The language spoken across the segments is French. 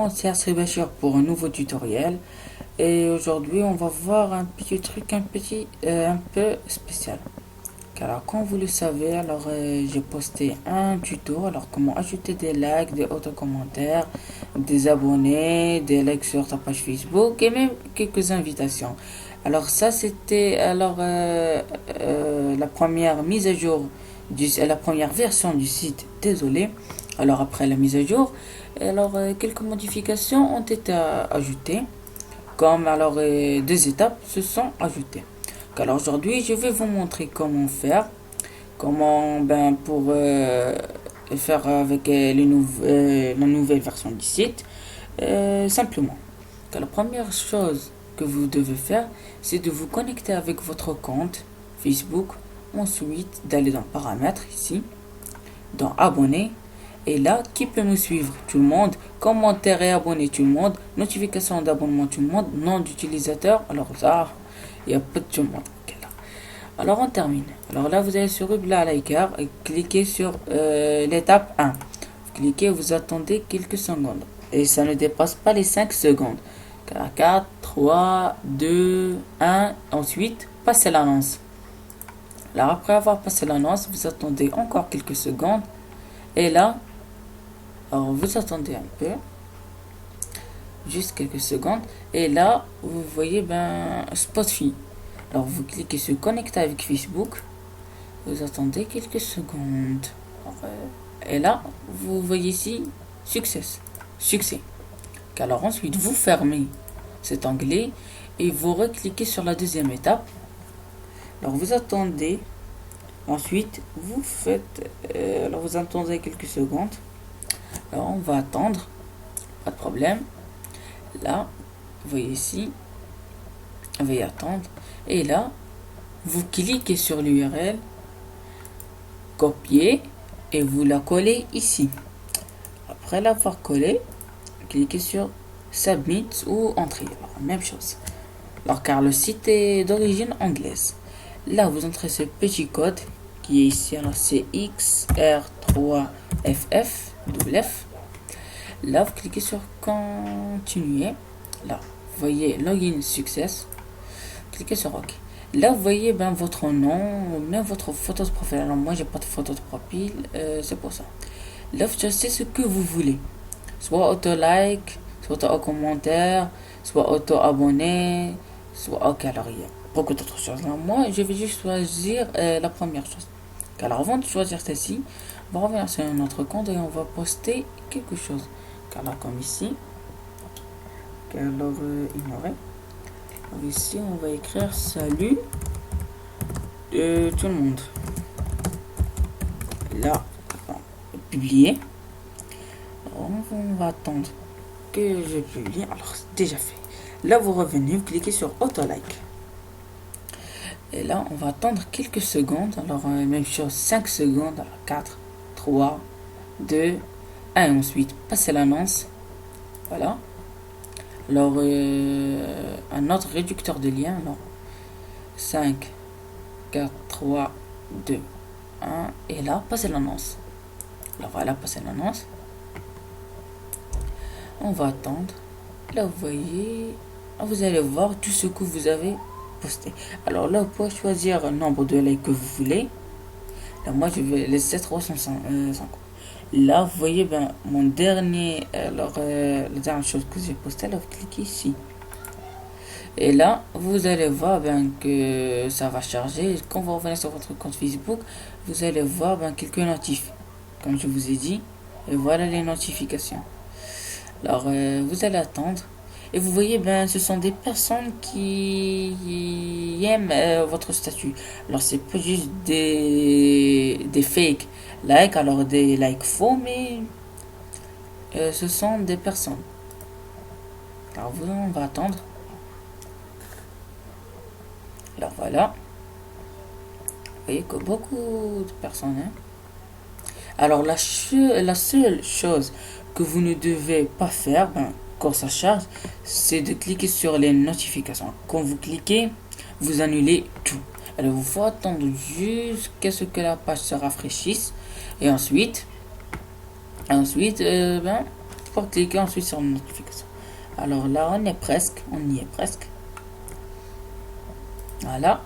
bon, c'est Arsène Bachir pour un nouveau tutoriel. Et aujourd'hui, on va voir un petit truc un peu spécial. Alors, comme vous le savez, j'ai posté un tuto. Alors, comment ajouter des likes, des auto-commentaires, des abonnés, des likes sur ta page Facebook et même quelques invitations. Alors, ça, c'était la première mise à jour la première version du site. Désolé. Alors, après la mise à jour, quelques modifications ont été ajoutées, comme deux étapes se sont ajoutées. Alors aujourd'hui, je vais vous montrer comment faire, pour faire avec la nouvelle version du site, simplement. La première chose que vous devez faire, c'est de vous connecter avec votre compte Facebook, ensuite d'aller dans paramètres ici, dans abonner. Et là, qui peut me suivre? Tout le monde. Commentaire et abonner tout le monde. Notification d'abonnement tout le monde. Nom d'utilisateur. Alors ça, il y a pas de tout le monde. Alors on termine. Alors là, vous allez sur Ubla Liker et cliquez sur l'étape 1. Vous cliquez, vous attendez quelques secondes. Et ça ne dépasse pas les 5 secondes. 4, 3, 2, 1. Ensuite, passez l'annonce. Alors après avoir passé l'annonce, vous attendez encore quelques secondes. Et là, alors vous attendez un peu, juste quelques secondes, et là vous voyez Spotify. Alors vous cliquez sur connecter avec Facebook, vous attendez quelques secondes, et là vous voyez ici succès. Alors ensuite vous fermez cet onglet et vous recliquez sur la deuxième étape. Alors vous attendez. Ensuite, vous faites... vous attendez quelques secondes. Alors, on va attendre. Pas de problème. Là, vous voyez ici. Veuillez attendre. Et là, vous cliquez sur l'URL. Copier. Et vous la collez ici. Après l'avoir collée, cliquez sur Submit ou Entrer. Alors, même chose. Alors, car le site est d'origine anglaise. Là, vous entrez ce petit code qui est ici. Alors, c'est XR3FF. Là, vous cliquez sur Continuer. Là, vous voyez Login Success. Cliquez sur OK. Là, vous voyez votre nom, même votre photo de profil. Alors, moi, j'ai pas de photo de profil, c'est pour ça. Là, vous choisissez ce que vous voulez. Soit auto-like, soit auto-commentaire, soit auto-abonné, soit OK. Alors, il y a beaucoup d'autres choses. Alors, moi, je vais juste choisir la première chose. Alors, avant de choisir celle-ci, on va revenir sur notre compte et on va poster quelque chose. Alors, comme ici, ignorer. Alors, ici, on va écrire salut de tout le monde. Là, publier. Alors, on va attendre que je publie. Alors, c'est déjà fait. Là, vous revenez, vous cliquez sur auto-like. Et là, on va attendre quelques secondes. Alors, même chose, 5 secondes. Alors, 4, 3, 2, 1. Et ensuite, passez l'annonce. Voilà. Alors, un autre réducteur de lien. Alors, 5, 4, 3, 2, 1. Et là, passez l'annonce. Alors, voilà, passez l'annonce. On va attendre. Là, vous voyez, vous allez voir tout ce que vous avez posté. Alors là, vous pouvez choisir un nombre de likes que vous voulez. Là, moi, je vais laisser 350. Là, vous voyez, mon dernier, la dernière chose que j'ai posté, là, vous cliquez ici. Et là, vous allez voir que ça va charger. Quand vous revenez sur votre compte Facebook, vous allez voir quelques notifs, comme je vous ai dit. Et voilà les notifications. Alors, vous allez attendre. Et vous voyez, ce sont des personnes qui aiment votre statut. Alors, c'est pas juste des fake likes, alors des likes faux, mais ce sont des personnes. Alors, on va attendre. Alors, voilà. Vous voyez que beaucoup de personnes. Alors, la seule chose que vous ne devez pas faire, quand ça charge, c'est de cliquer sur les notifications. Quand vous cliquez, vous annulez tout. Alors, il faut attendre jusqu'à ce que la page se rafraîchisse. Et ensuite, pour cliquer ensuite sur notification. Alors là, on y est presque. Voilà.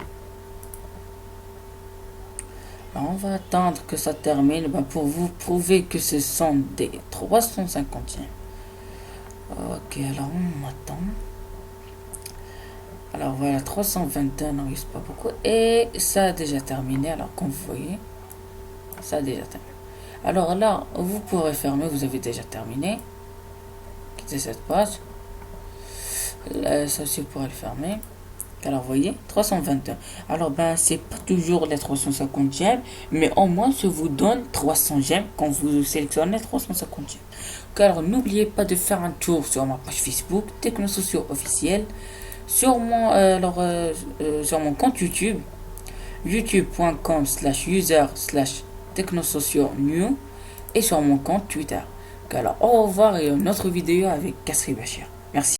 Alors, on va attendre que ça termine pour vous prouver que ce sont des 350e. Ok, alors on attend. Alors voilà, 321 n'arrive pas beaucoup. Et ça a déjà terminé. Alors comme vous voyez, ça a déjà terminé. Alors là, vous pourrez fermer, vous avez déjà terminé. Quittez cette page. Là, ça aussi, vous pourrez le fermer. Alors, vous voyez, 321. Alors, c'est pas toujours les 350 gemmes, mais au moins, ça vous donne 300 gemmes quand vous sélectionnez 350 gemmes. Alors, n'oubliez pas de faire un tour sur ma page Facebook, Technosociaux officiel, sur sur mon compte YouTube, youtube.com/user/technosociaux-new, et sur mon compte Twitter. Alors, au revoir et une autre vidéo avec Kasri Bachir. Merci.